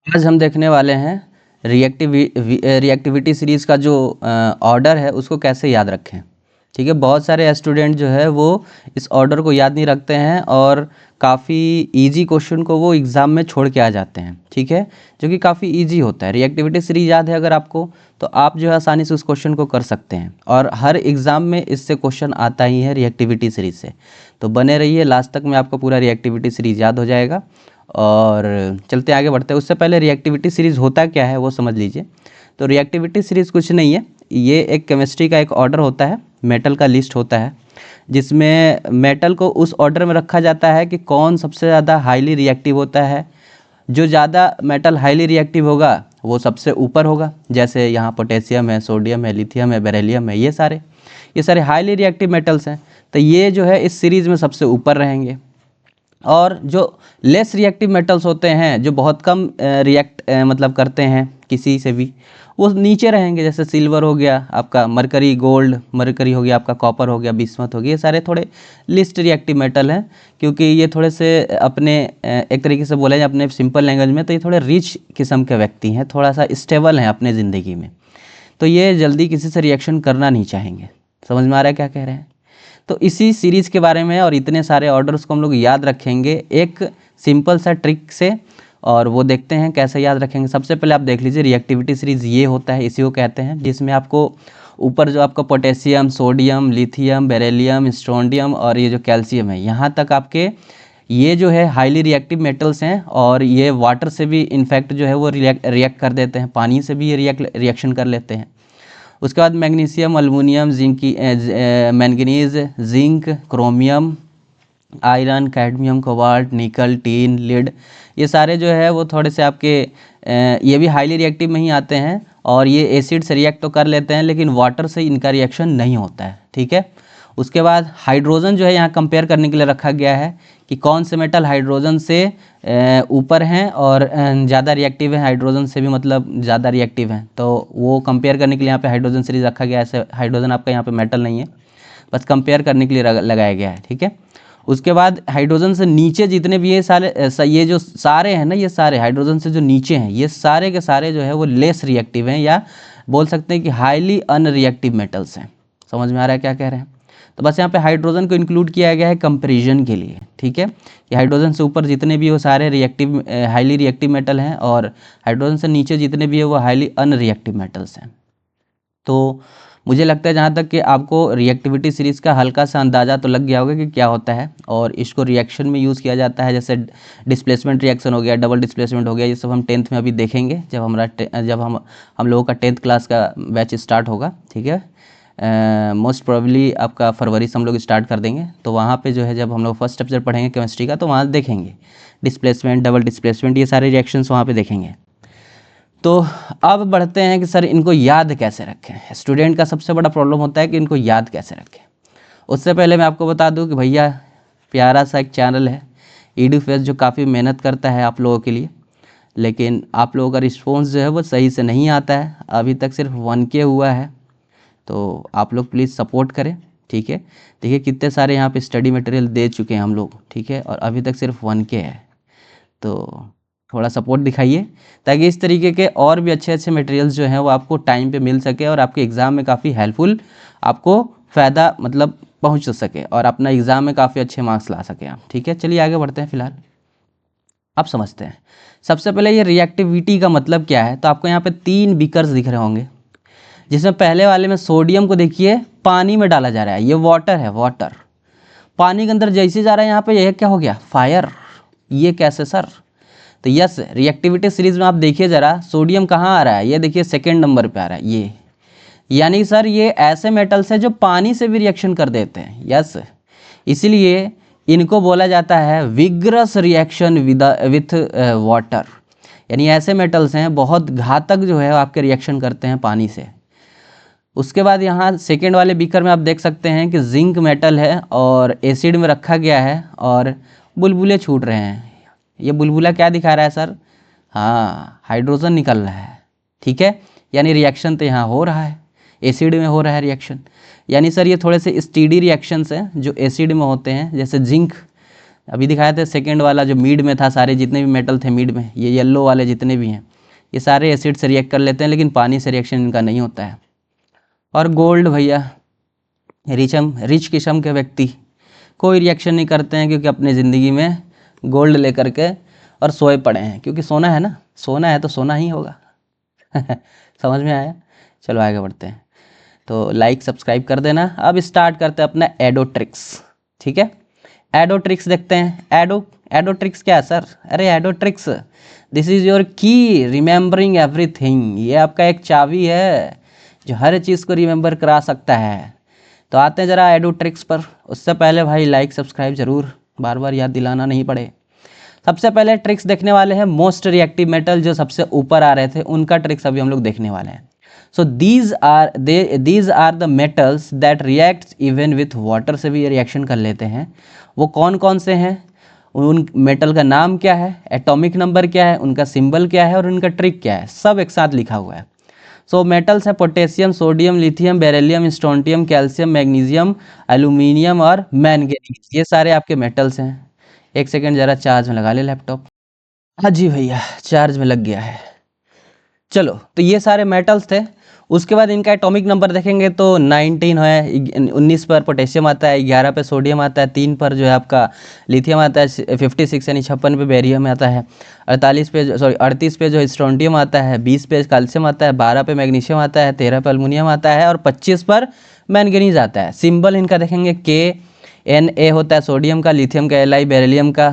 आज हम देखने वाले हैं रिएक्टिविटी सीरीज़ का जो ऑर्डर है उसको कैसे याद रखें। ठीक है, बहुत सारे स्टूडेंट जो है वो इस ऑर्डर को याद नहीं रखते हैं और काफ़ी इजी क्वेश्चन को वो एग्ज़ाम में छोड़ के आ जाते हैं। ठीक है, जो कि काफ़ी इजी होता है। रिएक्टिविटी सीरीज याद है अगर आपको, तो आप जो है आसानी से उस क्वेश्चन को कर सकते हैं और हर एग्ज़ाम में इससे क्वेश्चन आता ही है रिएक्टिविटी सीरीज से। तो बने रहिए, लास्ट तक में आपको पूरा रिएक्टिविटी सीरीज याद हो जाएगा। और चलते आगे बढ़ते हैं। उससे पहले रिएक्टिविटी सीरीज़ होता क्या है वो समझ लीजिए। तो रिएक्टिविटी सीरीज़ कुछ नहीं है, ये एक केमिस्ट्री का एक ऑर्डर होता है, मेटल का लिस्ट होता है, जिसमें मेटल को उस ऑर्डर में रखा जाता है कि कौन सबसे ज़्यादा हाईली रिएक्टिव होता है। जो ज़्यादा मेटल हाईली रिएक्टिव होगा वो सबसे ऊपर होगा। जैसे यहाँ पोटेशियम है, सोडियम है, लिथियम है, बेरिलियम है, ये सारे हाईली रिएक्टिव मेटल्स हैं। तो ये जो है इस सीरीज़ में सबसे ऊपर रहेंगे। और जो लेस रिएक्टिव मेटल्स होते हैं, जो बहुत कम रिएक्ट मतलब करते हैं किसी से भी, वो नीचे रहेंगे। जैसे सिल्वर हो गया आपका, मरकरी गोल्ड, मरकरी हो गया आपका, कॉपर हो गया, बिस्मथ हो गया, ये सारे थोड़े लिस्ट रिएक्टिव मेटल हैं, क्योंकि ये थोड़े से अपने एक तरीके से बोले जाए अपने सिंपल लैंग्वेज में, तो ये थोड़े रिच किस्म के व्यक्ति हैं, थोड़ा सा स्टेबल हैं अपने ज़िंदगी में। तो ये जल्दी किसी से रिएक्शन करना नहीं चाहेंगे। समझ में आ रहा है क्या कह रहे हैं? तो इसी सीरीज़ के बारे में और इतने सारे ऑर्डर्स को हम लोग याद रखेंगे एक सिंपल सा ट्रिक से। और वो देखते हैं कैसे याद रखेंगे। सबसे पहले आप देख लीजिए, रिएक्टिविटी सीरीज़ ये होता है, इसी को कहते हैं, जिसमें आपको ऊपर जो आपका पोटेशियम, सोडियम, लिथियम, बेरिलियम, स्ट्रोंडियम और ये जो कैल्शियम है, यहाँ तक आपके ये जो है हाईली रिएक्टिव मेटल्स हैं। और ये वाटर से भी इनफैक्ट जो है वो रिएक्ट कर देते हैं, पानी से भी ये रिएक्शन कर लेते हैं। उसके बाद magnesium, aluminium, manganese, zinc, chromium, iron, cadmium, cobalt, निकल, टीन, लिड, ये सारे जो है वो थोड़े से आपके ये भी हाईली रिएक्टिव में ही आते हैं। और ये एसिड से रिएक्ट तो कर लेते हैं, लेकिन वाटर से इनका रिएक्शन नहीं होता है। ठीक है, उसके बाद हाइड्रोजन जो है यहाँ कंपेयर करने के लिए रखा गया है कि कौन से मेटल हाइड्रोजन से ऊपर हैं और ज़्यादा रिएक्टिव है, हाइड्रोजन से भी मतलब ज़्यादा रिएक्टिव हैं। तो वो कंपेयर करने के लिए यहाँ पे हाइड्रोजन सीरीज रखा गया है। ऐसे हाइड्रोजन आपका यहाँ पे मेटल नहीं है, बस कंपेयर करने के लिए लगाया गया है। ठीक है, उसके बाद हाइड्रोजन से नीचे जितने भी ये ये जो सारे हैं ना, ये सारे हाइड्रोजन से जो नीचे हैं, ये सारे के सारे जो है वो लेस रिएक्टिव हैं, या बोल सकते हैं कि हाईली अनरिएक्टिव मेटल्स हैं। समझ में आ रहा है क्या कह रहे हैं? तो बस यहाँ पे हाइड्रोजन को इंक्लूड किया गया है कंपैरिजन के लिए। ठीक है, कि हाइड्रोजन से ऊपर जितने भी वो सारे रिएक्टिव हाईली रिएक्टिव मेटल हैं, और हाइड्रोजन से नीचे जितने भी है वो हाईली अनरिएक्टिव मेटल्स हैं। तो मुझे लगता है जहाँ तक कि आपको रिएक्टिविटी सीरीज़ का हल्का सा अंदाज़ा तो लग गया होगा कि क्या होता है, और इसको रिएक्शन में यूज़ किया जाता है। जैसे डिस्प्लेसमेंट रिएक्शन हो गया, डबल डिस्प्लेसमेंट हो गया, ये सब हम 10th में अभी देखेंगे, जब हम लोगों का 10th क्लास का बैच स्टार्ट होगा। ठीक है, मोस्ट प्रोबेबली आपका फरवरी से हम लोग स्टार्ट कर देंगे। तो वहाँ पे जो है जब हम लोग फर्स्ट चैप्टर पढ़ेंगे केमिस्ट्री का, तो वहाँ देखेंगे डिस्प्लेसमेंट, डबल डिस्प्लेसमेंट, ये सारे रिएक्शंस वहाँ पे देखेंगे। तो अब बढ़ते हैं कि सर इनको याद कैसे रखें। स्टूडेंट का सबसे बड़ा प्रॉब्लम होता है कि इनको याद कैसे रखें। उससे पहले मैं आपको बता दूं कि भैया प्यारा सा एक चैनल है EduFest, जो काफ़ी मेहनत करता है आप लोगों के लिए, लेकिन आप लोगों का रिस्पॉन्स जो है वो सही से नहीं आता है। अभी तक सिर्फ 1K हुआ है, तो आप लोग प्लीज़ सपोर्ट करें। ठीक है, देखिए कितने सारे यहाँ पे स्टडी मटेरियल दे चुके हैं हम लोग। ठीक है, और अभी तक सिर्फ 1K है, तो थोड़ा सपोर्ट दिखाइए, ताकि इस तरीके के और भी अच्छे अच्छे मटेरियल्स जो हैं वो आपको टाइम पे मिल सके और आपके एग्ज़ाम में काफ़ी हेल्पफुल, आपको फ़ायदा मतलब पहुंच सके, और अपना एग्ज़ाम में काफ़ी अच्छे मार्क्स ला सकें आप। ठीक है, चलिए आगे बढ़ते हैं। फिलहाल अब समझते हैं। सबसे पहले ये रिएक्टिविटी का मतलब क्या है। तो आपको यहाँ पे 3 बीकर्स दिख रहे होंगे, जिसमें पहले वाले में सोडियम को देखिए पानी में डाला जा रहा है, ये वाटर है, वाटर पानी के अंदर जैसे जा रहा है, यहाँ पे यह क्या हो गया, फायर। ये कैसे सर? तो यस, रिएक्टिविटी सीरीज में आप देखिए ज़रा, सोडियम कहाँ आ रहा है, ये देखिए सेकंड नंबर पे आ रहा है ये। यानी सर ये ऐसे मेटल्स हैं जो पानी से भी रिएक्शन कर देते हैं। यस, इसीलिए इनको बोला जाता है विग्रस रिएक्शन विथ वाटर। यानी ऐसे मेटल्स हैं बहुत घातक जो है आपके रिएक्शन करते हैं पानी से। उसके बाद यहाँ सेकेंड वाले बीकर में आप देख सकते हैं कि जिंक मेटल है और एसिड में रखा गया है, और बुलबुले छूट रहे हैं। ये बुलबुला क्या दिखा रहा है सर? हाँ, हाइड्रोजन निकल रहा है। ठीक है, यानी रिएक्शन तो यहाँ हो रहा है, एसिड में हो रहा है रिएक्शन। यानी सर ये थोड़े से स्टीडी रिएक्शंस हैं जो एसिड में होते हैं। जैसे जिंक अभी दिखाए थे सेकेंड वाला जो मिड में था, सारे जितने भी मेटल थे मिड में, ये येलो वाले जितने भी हैं, ये सारे एसिड से रिएक्ट कर लेते हैं, लेकिन पानी से रिएक्शन इनका नहीं होता है। और गोल्ड भैया, रिच किस्म के व्यक्ति कोई रिएक्शन नहीं करते हैं, क्योंकि अपने ज़िंदगी में गोल्ड लेकर के और सोए पड़े हैं, क्योंकि सोना है ना, सोना है तो सोना ही होगा। समझ में आया? चलो आगे बढ़ते हैं। तो लाइक सब्सक्राइब कर देना। अब स्टार्ट करते हैं अपना एडो ट्रिक्स। ठीक है, एडो ट्रिक्स देखते हैं। एडो ट्रिक्स क्या है सर? अरे एडो ट्रिक्स, दिस इज़ योर की रिमेंबरिंग एवरीथिंग। ये आपका एक चाबी है जो हर चीज़ को रिमेंबर करा सकता है। तो आते हैं ज़रा एडो ट्रिक्स पर। उससे पहले भाई लाइक सब्सक्राइब ज़रूर, बार बार याद दिलाना नहीं पड़े। सबसे पहले ट्रिक्स देखने वाले हैं मोस्ट रिएक्टिव मेटल, जो सबसे ऊपर आ रहे थे उनका ट्रिक्स अभी हम लोग देखने वाले हैं। So these are the metals that react even with water से भी ये रिएक्शन कर लेते हैं। वो कौन कौन से हैं, उन मेटल का नाम क्या है, एटॉमिक नंबर क्या है, उनका सिंबल क्या है और उनका ट्रिक क्या है, सब एक साथ लिखा हुआ है। सो मेटल्स हैं potassium, sodium, lithium, beryllium, strontium, calcium, magnesium, aluminium और मैंगनीज। ये सारे आपके मेटल्स हैं। एक सेकेंड ज़रा चार्ज में लगा ले लैपटॉप। हाँ जी भैया, चार्ज में लग गया है। चलो, तो ये सारे मेटल्स थे। उसके बाद इनका एटॉमिक नंबर देखेंगे तो 19 है, 19 पर पोटेशियम आता है, 11 पे सोडियम आता है, 3 पर जो है आपका लिथियम आता है, 56 यानी 56 पे बेरियम आता है, 38 पे जो स्ट्रोंटियम आता है, 20 पे कैल्शियम आता है, 12 पे मैग्नीशियम आता है, 13 पे एल्युमिनियम आता है और 25 पर मैंगनीज आता है। सिंबल इनका देखेंगे Na होता है सोडियम का, लिथियम का Li, बेरियम का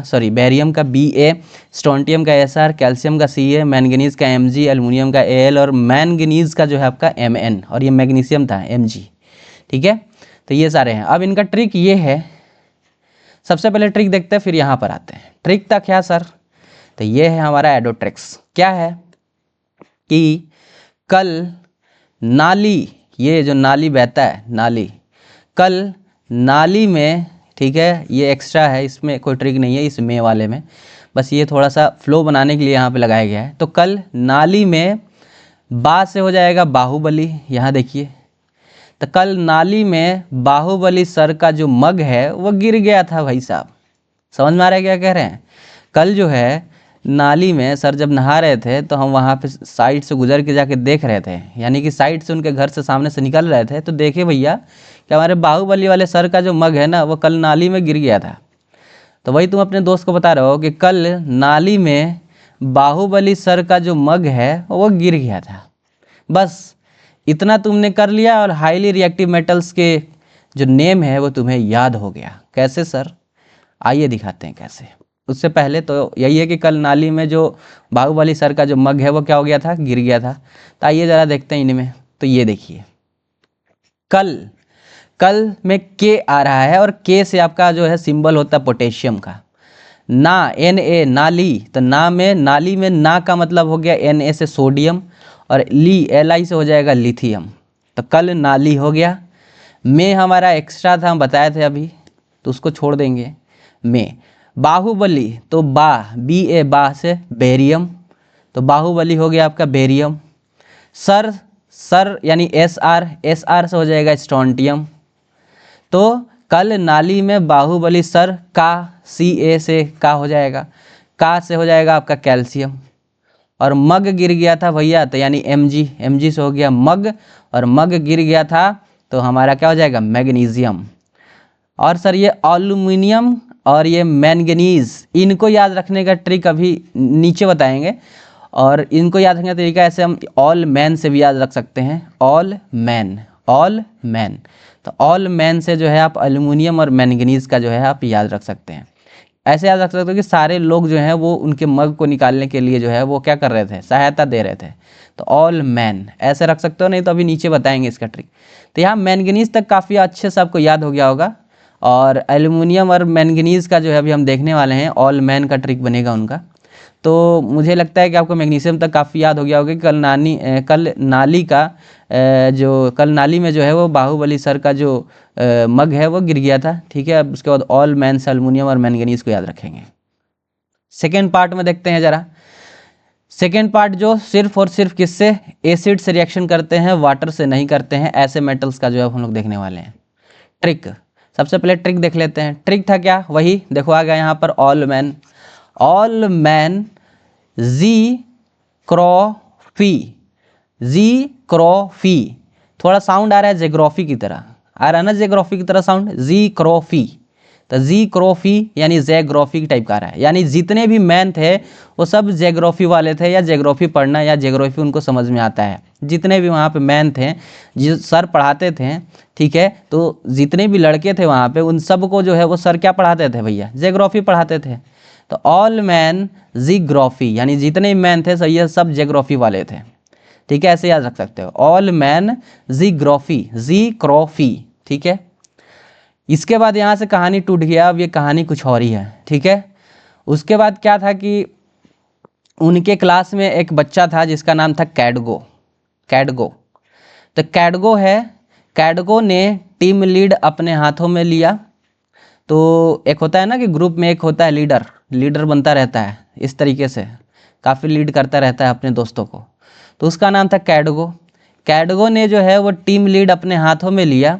Ba, स्ट्रोंटियम का Sr, कैल्शियम का Ca, मैंगनीज का Mg, एल्युमिनियम का Al और मैंगनीज का जो है आपका Mn, और ये मैग्नीशियम था Mg। ठीक है, तो ये सारे हैं। अब इनका ट्रिक ये है, सबसे पहले ट्रिक देखते हैं फिर यहाँ पर आते हैं। ट्रिक था क्या सर? तो ये है हमारा एडो ट्रिक्स। क्या है कि कल नाली, ये जो नाली बहता है नाली, कल नाली में, ठीक है, ये एक्स्ट्रा है, इसमें कोई ट्रिक नहीं है इस में वाले में, बस ये थोड़ा सा फ्लो बनाने के लिए यहाँ पे लगाया गया है। तो कल नाली में बा से हो जाएगा बाहुबली, यहाँ देखिए। तो कल नाली में बाहुबली सर का जो मग है वो गिर गया था भाई साहब। समझ में आ रहा है क्या कह रहे हैं? कल जो है नाली में सर जब नहा रहे थे तो हम वहाँ पे साइड से गुजर के जाके देख रहे थे, यानी कि साइड से उनके घर से सामने से निकल रहे थे, तो देखे भैया कि हमारे बाहुबली वाले सर का जो मग है ना वो कल नाली में गिर गया था। तो वही तुम अपने दोस्त को बता रहे हो कि कल नाली में बाहुबली सर का जो मग है वो गिर गया था। बस इतना तुमने कर लिया और हाईली रिएक्टिव मेटल्स के जो नेम है वो तुम्हें याद हो गया। कैसे सर? आइए दिखाते हैं कैसे। उससे पहले तो यही है कि कल नाली में जो बाहुबली सर का जो मग है वो क्या हो गया था, गिर गया था। तो आइए ज़रा देखते हैं इनमें। तो ये देखिए, कल में के आ रहा है और के से आपका जो है सिंबल होता है पोटेशियम का। ना, Na, नाली, तो ना में, नाली में ना का मतलब हो गया Na से सोडियम, और Li से हो जाएगा लिथियम। तो कल नाली हो गया। में हमारा एक्स्ट्रा था, हम बताए थे अभी, तो उसको छोड़ देंगे। में बाहुबली, तो Ba, बा से बेरियम, तो बाहुबली हो गया आपका बेरियम। सर यानी Sr से हो जाएगा स्ट्रोंटियम। तो कल नाली में बाहुबली सर का, Ca से का हो जाएगा, का से हो जाएगा आपका कैल्शियम। और मग गिर गया था भैया, तो यानी Mg से हो गया मग, और मग गिर गया था तो हमारा क्या हो जाएगा, मैग्नीशियम। और सर ये एल्युमिनियम और ये मैंगनीज, इनको याद रखने का ट्रिक अभी नीचे बताएंगे। और इनको याद रखने का तरीका ऐसे, हम ऑल मैन से भी याद रख सकते हैं। ऑल मैन, तो ऑल मैन से जो है आप एल्युमिनियम और मैंगनीज का जो है आप याद रख सकते हैं। ऐसे याद रख सकते हो कि सारे लोग जो हैं वो उनके मग को निकालने के लिए जो है वो क्या कर रहे थे, सहायता दे रहे थे। तो ऑल मैन ऐसे रख सकते हो, नहीं तो अभी नीचे बताएंगे इसका ट्रिक। तो यहाँ मैंगनीज तक काफ़ी अच्छे से आपको याद हो गया होगा, और एल्युमिनियम और मैंगनीज का जो है अभी हम देखने वाले हैं, ऑल मैन का ट्रिक बनेगा उनका। तो मुझे लगता है कि आपको मैग्नीशियम तक काफ़ी याद हो गया होगा कि कल नाली में जो है वो बाहुबली सर का जो मग है वो गिर गया था। ठीक है, अब उसके बाद ऑल मैन से एल्युमिनियम और मैंगनीज को याद रखेंगे। सेकेंड पार्ट में देखते हैं ज़रा। सेकेंड पार्ट जो सिर्फ और सिर्फ किससे, एसिड से रिएक्शन करते हैं, वाटर से नहीं करते हैं, ऐसे मेटल्स का जो है हम लोग देखने वाले हैं। ट्रिक सबसे पहले ट्रिक देख लेते हैं। ट्रिक था क्या, वही देखो आ गया यहाँ पर, ऑल मैन जी क्रॉफी, जी क्रॉफी, थोड़ा साउंड आ रहा है जेग्राफी की तरह, आ रहा है ना जेग्राफी की तरह साउंड, जी क्रॉफी। तो जी क्रॉफी यानी जेग्राफी टाइप का आ रहा है, यानी जितने भी मैन थे वो सब जेग्राफी वाले थे, या जेग्राफी पढ़ना या जेग्राफी उनको समझ में आता है। जितने भी वहाँ पे मैन थे, जो सर पढ़ाते थे, ठीक है, तो जितने भी लड़के थे वहाँ पे उन सबको जो है वो सर क्या पढ़ाते थे भैया, जेग्राफी पढ़ाते थे। तो ऑल मैन जीग्राफी यानी जितने मैन थे ये सब जेग्राफी वाले थे, ठीक है, ऐसे याद रख सकते हो, ऑल मैन जीग्राफी, जी क्रॉफी, ठीक है। इसके बाद यहाँ से कहानी टूट गया, अब ये कहानी कुछ और ही है, ठीक है। उसके बाद क्या था कि उनके क्लास में एक बच्चा था जिसका नाम था कैडगो, कैडगो। तो कैडगो है, कैडगो ने टीम लीड अपने हाथों में लिया। तो एक होता है ना कि ग्रुप में एक होता है लीडर, लीडर बनता रहता है इस तरीके से, काफ़ी लीड करता रहता है अपने दोस्तों को, तो उसका नाम था कैडगो। कैडगो ने जो है वो टीम लीड अपने हाथों में लिया,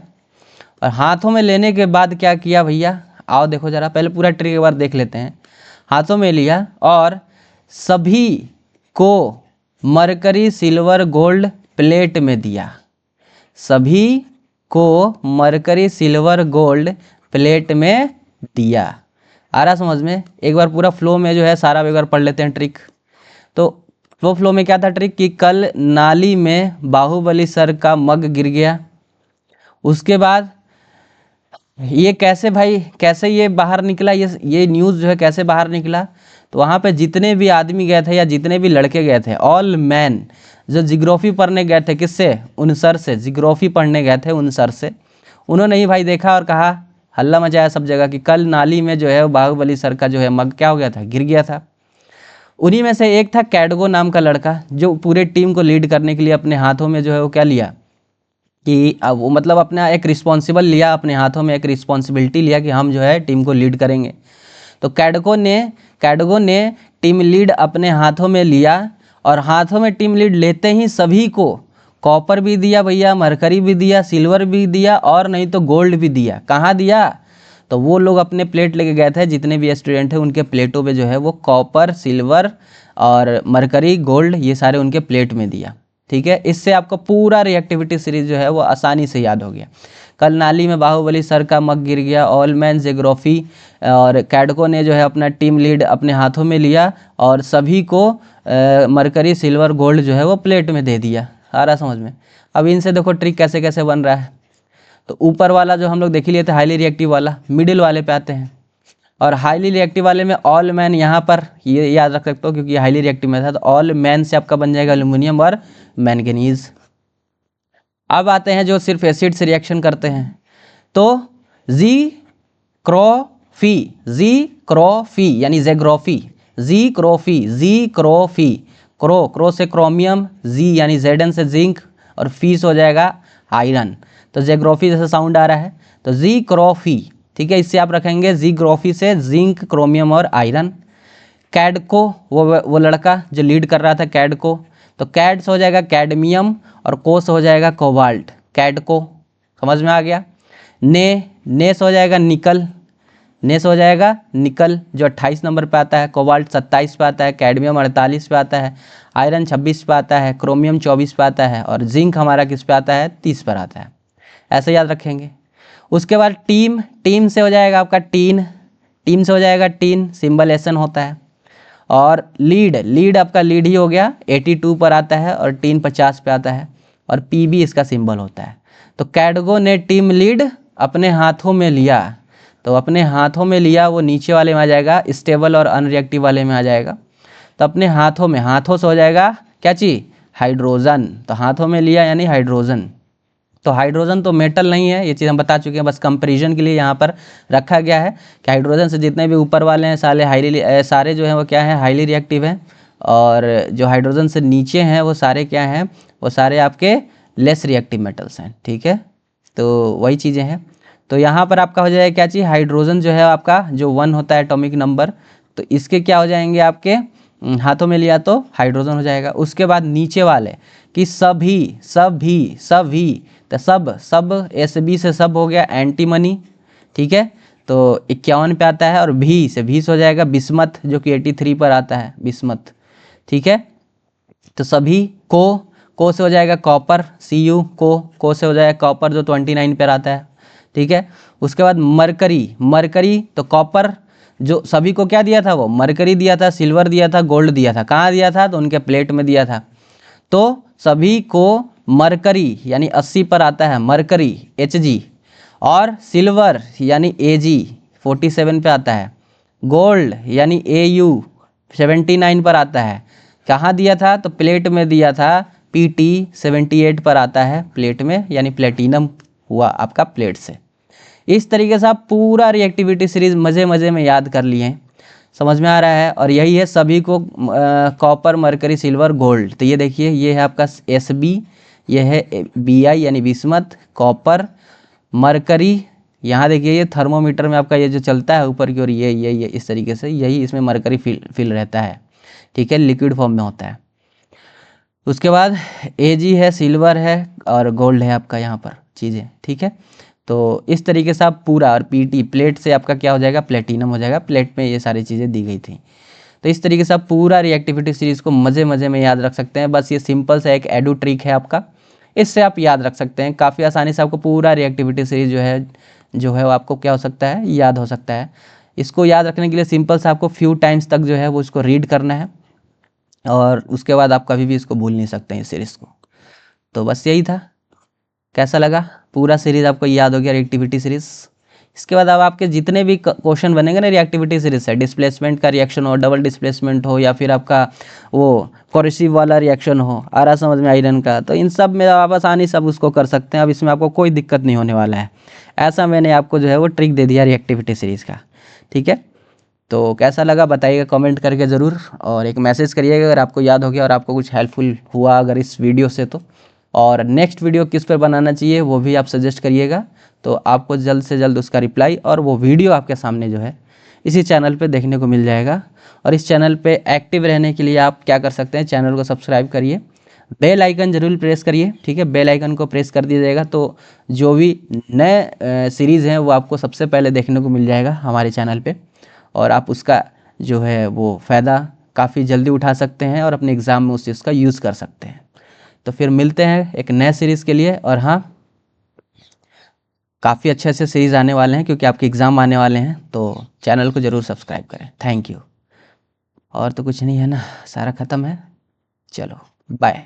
और हाथों में लेने के बाद क्या किया भैया, आओ देखो जरा, पहले पूरा ट्रिक एक बार देख लेते हैं। हाथों में लिया और सभी को मरकरी सिल्वर गोल्ड प्लेट में दिया, सभी को मरकरी सिल्वर गोल्ड प्लेट में दिया। आ रहा समझ में, एक बार पूरा फ्लो में जो है सारा एक बार पढ़ लेते हैं ट्रिक। तो फ्लो में क्या था ट्रिक कि कल नाली में बाहुबली सर का मग गिर गया, उसके बाद ये कैसे भाई, कैसे ये बाहर निकला, ये न्यूज़ जो है कैसे बाहर निकला, तो वहाँ पे जितने भी आदमी गए थे या जितने भी लड़के गए थे, ऑल मैन जो जिग्राफी पढ़ने गए थे, किससे, उन सर से, जिग्राफी पढ़ने गए थे उन सर से, उन्होंने ही भाई देखा और कहा, हल्ला मचाया सब जगह कि कल नाली में जो है बाहुबली सर का जो है मग क्या हो गया था, गिर गया था। उन्हीं में से एक था कैडगो नाम का लड़का, जो पूरे टीम को लीड करने के लिए अपने हाथों में जो है वो क्या लिया कि अब वो मतलब अपना एक रिस्पॉन्सिबल लिया, अपने हाथों में एक रिस्पॉन्सिबिलिटी लिया कि हम जो है टीम को लीड करेंगे। तो कैडगो ने टीम लीड अपने हाथों में लिया, और हाथों में टीम लीड लेते ही सभी को कॉपर भी दिया भैया, मरकरी भी दिया, सिल्वर भी दिया, और नहीं तो गोल्ड भी दिया। कहाँ दिया, तो वो लोग अपने प्लेट लेके गए थे, जितने भी स्टूडेंट हैं उनके प्लेटों पे जो है वो कॉपर, सिल्वर और मरकरी, गोल्ड, ये सारे उनके प्लेट में दिया, ठीक है। इससे आपको पूरा रिएक्टिविटी सीरीज जो है वो आसानी से याद हो गया। कल नाली में बाहुबली सर का मग गिर गया, ऑल मैन जियोग्राफी, और कैडको ने जो है अपना टीम लीड अपने हाथों में लिया और सभी को मरकरी, सिल्वर, गोल्ड जो है वो प्लेट में दे दिया। आ रहा समझ में। अब इनसे देखो ट्रिक कैसे कैसे बन रहा है। तो ऊपर वाला जो हम लोग देख ही लिए थे हाईली रिएक्टिव वाला, मिडिल वाले पे आते हैं, और हाईली रिएक्टिव वाले में ऑल मैन, यहाँ पर ये याद रख सकते हो क्योंकि हाईली रिएक्टिव में था, तो ऑल मैन से आपका बन जाएगा एल्युमिनियम और मैंगनीज। अब आते हैं जो सिर्फ एसिड से रिएक्शन करते हैं, तो जी क्रॉफी, जी क्रॉफी यानी जेग्राफी, जी क्रॉफी, जी क्रॉफी, क्रो से क्रोमियम, जी यानी जेडन से जिंक, और फीस हो जाएगा आयरन। तो जेग्राफी जैसा साउंड आ रहा है, तो जी क्रॉफी, ठीक है, इससे आप रखेंगे जी ग्रोफी से जिंक, क्रोमियम और आयरन। कैडको, वो लड़का जो लीड कर रहा था कैडको, तो कैड से हो जाएगा कैडमियम और को से हो जाएगा कोबाल्ट, कैडको, समझ में आ गया। ने से हो जाएगा निकल, ने से हो जाएगा निकल जो 28 नंबर पे आता है, कोबाल्ट 27 पे आता है, कैडमियम 48 पे आता है, आयरन 26 पे आता है, क्रोमियम 24 पे आता है, और जिंक हमारा किस पे आता है, 30 पर आता है। ऐसे याद रखेंगे। उसके बाद टीम से हो जाएगा आपका टीम से हो जाएगा टीन, सिंबल एसन होता है। और लीड आपका लीड ही हो गया, 82 पर आता है, और टीन 50 पे आता है, और पीबी इसका सिंबल होता है। तो कैडगो ने टीम लीड अपने हाथों में लिया, तो अपने हाथों में लिया वो नीचे वाले में आ जाएगा, स्टेबल और अनरिएक्टिव वाले में आ जाएगा। तो अपने हाथों में, हाथों से हो जाएगा क्या चीज़, हाइड्रोजन, तो हाथों में लिया यानी हाइड्रोजन। तो हाइड्रोजन तो मेटल नहीं है, ये चीज़ हम बता चुके हैं, बस कंपैरिजन के लिए यहाँ पर रखा गया है कि हाइड्रोजन से जितने भी ऊपर वाले हैं सारे जो हैं वो क्या है, हाईली रिएक्टिव हैं, और जो हाइड्रोजन से नीचे हैं वो सारे क्या हैं, वो सारे आपके लेस रिएक्टिव मेटल्स हैं, ठीक है। तो वही चीज़ें हैं। तो यहाँ पर आपका हो जाएगा क्या चीज़, हाइड्रोजन जो है आपका जो 1 होता है एटॉमिक नंबर, तो इसके क्या हो जाएंगे आपके हाथों में लिया तो हाइड्रोजन हो जाएगा। उसके बाद नीचे वाले कि सभी तो सब एस बी से सब हो गया एंटीमनी, ठीक है। तो 51 पे आता है, और भी से 20 हो जाएगा बिस्मथ जो कि 83 पर आता है बिस्मथ, ठीक है। तो सभी को से हो जाएगा कॉपर, Cu को से हो जाएगा कॉपर जो 29 पर आता है, ठीक है। उसके बाद मरकरी तो कॉपर जो सभी को क्या दिया था, वो मरकरी दिया था, सिल्वर दिया था, गोल्ड दिया था। कहाँ दिया था, तो उनके प्लेट में दिया था। तो सभी को मरकरी यानी 80 पर आता है मरकरी Hg, और सिल्वर यानी Ag 47 पे आता है, गोल्ड यानी Au 79 पर आता है। कहाँ दिया था, तो प्लेट में दिया था, Pt 78 पर आता है प्लेट में, यानी प्लेटिनम हुआ आपका प्लेट से। इस तरीके से आप पूरा रिएक्टिविटी सीरीज मज़े मज़े में याद कर लिए हैं, समझ में आ रहा है। और यही है सभी को कॉपर मरकरी सिल्वर गोल्ड। तो ये देखिए, ये है आपका Sb, ये है Bi यानी बिस्मथ, कॉपर, मरकरी। यहाँ देखिए ये थर्मोमीटर में आपका ये जो चलता है ऊपर की ओर, ये इस तरीके से, यही इसमें मरकरी फिल रहता है, ठीक है, लिक्विड फॉर्म में होता है। उसके बाद Ag है, सिल्वर है, और गोल्ड है आपका यहाँ पर चीज़ें, ठीक है। तो इस तरीके से आप पूरा, और Pt प्लेट से आपका क्या हो जाएगा, प्लेटिनम हो जाएगा, प्लेट में ये सारी चीज़ें दी गई थी। तो इस तरीके से आप पूरा रिएक्टिविटी सीरीज़ को मज़े मज़े में याद रख सकते हैं। बस ये सिंपल सा एक एडू ट्रिक है आपका, इससे आप याद रख सकते हैं काफ़ी आसानी से। आपको पूरा रिएक्टिविटी सीरीज जो है वो आपको क्या हो सकता है, याद हो सकता है। इसको याद रखने के लिए सिंपल से आपको फ्यू टाइम्स तक जो है वो इसको रीड करना है, और उसके बाद आप कभी भी इसको भूल नहीं सकते हैं इस सीरीज़ को। तो बस यही था। कैसा लगा, पूरा सीरीज़ आपको याद हो गया रिएक्टिविटी सीरीज़। इसके बाद अब आपके जितने भी क्वेश्चन बनेंगे ना रिएक्टिविटी सीरीज से, डिस्प्लेसमेंट का रिएक्शन हो, डबल डिस्प्लेसमेंट हो, या फिर आपका वो कोरेसिव वाला रिएक्शन हो, आ रहा समझ में आयरन का, तो इन सब में आप आसानी सब उसको कर सकते हैं। अब इसमें आपको कोई दिक्कत नहीं होने वाला है। ऐसा मैंने आपको जो है वो ट्रिक दे दिया रिएक्टिविटी सीरीज़ का, ठीक है। तो कैसा लगा बताइएगा कमेंट करके ज़रूर, और एक मैसेज करिएगा अगर आपको याद हो गया और आपको कुछ हेल्पफुल हुआ अगर इस वीडियो से तो। और नेक्स्ट वीडियो किस पर बनाना चाहिए वो भी आप सजेस्ट करिएगा, तो आपको जल्द से जल्द उसका रिप्लाई और वो वीडियो आपके सामने जो है इसी चैनल पे देखने को मिल जाएगा। और इस चैनल पे एक्टिव रहने के लिए आप क्या कर सकते हैं, चैनल को सब्सक्राइब करिए, बेल आइकन जरूर प्रेस करिए, ठीक है। बेल आइकन को प्रेस कर दीजिएगा तो जो भी नए सीरीज़ हैं वो आपको सबसे पहले देखने को मिल जाएगा हमारे चैनल पर, और आप उसका जो है वो फ़ायदा काफ़ी जल्दी उठा सकते हैं और अपने एग्ज़ाम में उस चीज़ का यूज़ कर सकते हैं। तो फिर मिलते हैं एक नए सीरीज़ के लिए। और हाँ, काफ़ी अच्छे अच्छे सीरीज़ आने वाले हैं क्योंकि आपके एग्ज़ाम आने वाले हैं, तो चैनल को ज़रूर सब्सक्राइब करें। Thank you. और तो कुछ नहीं है ना, सारा ख़त्म है। चलो बाय।